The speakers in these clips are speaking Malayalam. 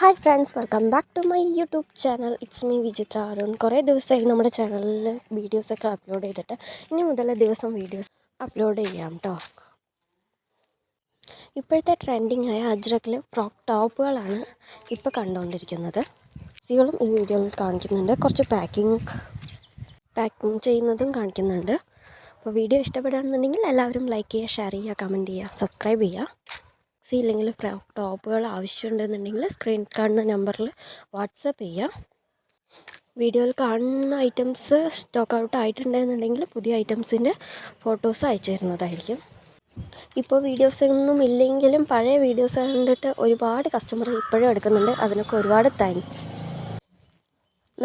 Hi friends, welcome back to my YouTube channel. It's me Vichitra Arun. കുറേ ദിവസമായി നമ്മുടെ ചാനലിൽ വീഡിയോസൊക്കെ അപ്ലോഡ് ചെയ്തിട്ട് ഇനി മുതൽ ദിവസം വീഡിയോസ് അപ്ലോഡ് ചെയ്യാം കേട്ടോ. ഇപ്പോഴത്തെ ട്രെൻഡിങ് ആയ അജ്രക്കിൽ ഫ്രോക്ക് ടോപ്പുകളാണ് ഇപ്പോൾ കണ്ടുകൊണ്ടിരിക്കുന്നത്. സികളും ഈ വീഡിയോയിൽ കാണിക്കുന്നുണ്ട്, കുറച്ച് പാക്കിങ് ചെയ്യുന്നതും കാണിക്കുന്നുണ്ട്. അപ്പോൾ വീഡിയോ ഇഷ്ടപ്പെടുകയാണെന്നുണ്ടെങ്കിൽ എല്ലാവരും ലൈക്ക് ചെയ്യുക, ഷെയർ ചെയ്യുക, കമൻറ്റ് ചെയ്യുക, സബ്സ്ക്രൈബ് ചെയ്യുക. ഇല്ലെങ്കിൽ ഫ്രോക്ക് ടോപ്പുകൾ ആവശ്യമുണ്ടെന്നുണ്ടെങ്കിൽ സ്ക്രീൻ കാണുന്ന നമ്പറിൽ വാട്സപ്പ് ചെയ്യുക. വീഡിയോയിൽ കാണുന്ന ഐറ്റംസ് സ്റ്റോക്ക് ഔട്ട് ആയിട്ടുണ്ടെന്നുണ്ടെങ്കിൽ പുതിയ ഐറ്റംസിൻ്റെ ഫോട്ടോസ് അയച്ചു തരുന്നതായിരിക്കും. ഇപ്പോൾ വീഡിയോസൊന്നും ഇല്ലെങ്കിലും പഴയ വീഡിയോസ് കണ്ടിട്ട് ഒരുപാട് കസ്റ്റമർ ഇപ്പോഴും എടുക്കുന്നുണ്ട്. അതിനൊക്കെ ഒരുപാട് താങ്ക്സ്.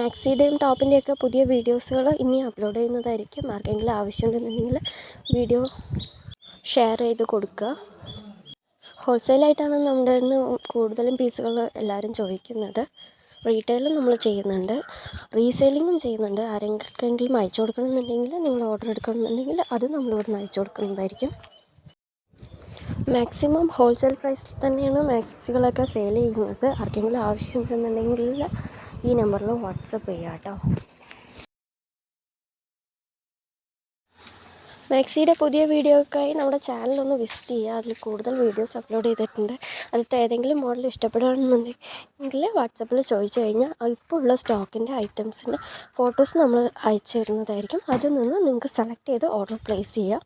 മാക്സിയുടെയും ടോപ്പിൻ്റെയൊക്കെ പുതിയ വീഡിയോസുകൾ ഇനി അപ്ലോഡ് ചെയ്യുന്നതായിരിക്കും. ആർക്കെങ്കിലും ആവശ്യമുണ്ടെന്നുണ്ടെങ്കിൽ വീഡിയോ ഷെയർ ചെയ്ത് കൊടുക്കുക. ഹോൾസെയിലായിട്ടാണ് നമ്മുടെ നിന്ന് കൂടുതലും പീസുകൾ എല്ലാവരും ചോദിക്കുന്നത്. റീറ്റെയിലും നമ്മൾ ചെയ്യുന്നുണ്ട്, റീസെയിലിങ്ങും ചെയ്യുന്നുണ്ട്. ആരെങ്കിലും അയച്ചു കൊടുക്കണമെന്നുണ്ടെങ്കിൽ നിങ്ങൾ ഓർഡർ എടുക്കണമെന്നുണ്ടെങ്കിൽ അത് നമ്മളിവിടെ നിന്ന് അയച്ചു കൊടുക്കുന്നതായിരിക്കും. മാക്സിമം ഹോൾസെയിൽ പ്രൈസിൽ തന്നെയാണ് മാക്സികളൊക്കെ സെയിൽ ചെയ്യുന്നത്. ആർക്കെങ്കിലും ആവശ്യമുണ്ടെന്നുണ്ടെങ്കിൽ ഈ നമ്പറിൽ വാട്സപ്പ് ചെയ്യാം കേട്ടോ. മാക്സിയുടെ പുതിയ വീഡിയോക്കായി നമ്മുടെ ചാനലൊന്ന് വിസിറ്റ് ചെയ്യുക. അതിൽ കൂടുതൽ വീഡിയോസ് അപ്ലോഡ് ചെയ്തിട്ടുണ്ട്. അതിലത്തെ ഏതെങ്കിലും മോഡൽ ഇഷ്ടപ്പെടുകയാണെന്നുണ്ടെങ്കിൽ വാട്സപ്പിൽ ചോദിച്ചു കഴിഞ്ഞാൽ ഇപ്പോൾ ഉള്ള സ്റ്റോക്കിൻ്റെ ഐറ്റംസിൻ്റെ ഫോട്ടോസ് നമ്മൾ അയച്ചു തരുന്നതായിരിക്കും. അതിൽ നിന്ന് നിങ്ങൾക്ക് സെലക്ട് ചെയ്ത് ഓർഡർ പ്ലേസ് ചെയ്യുക.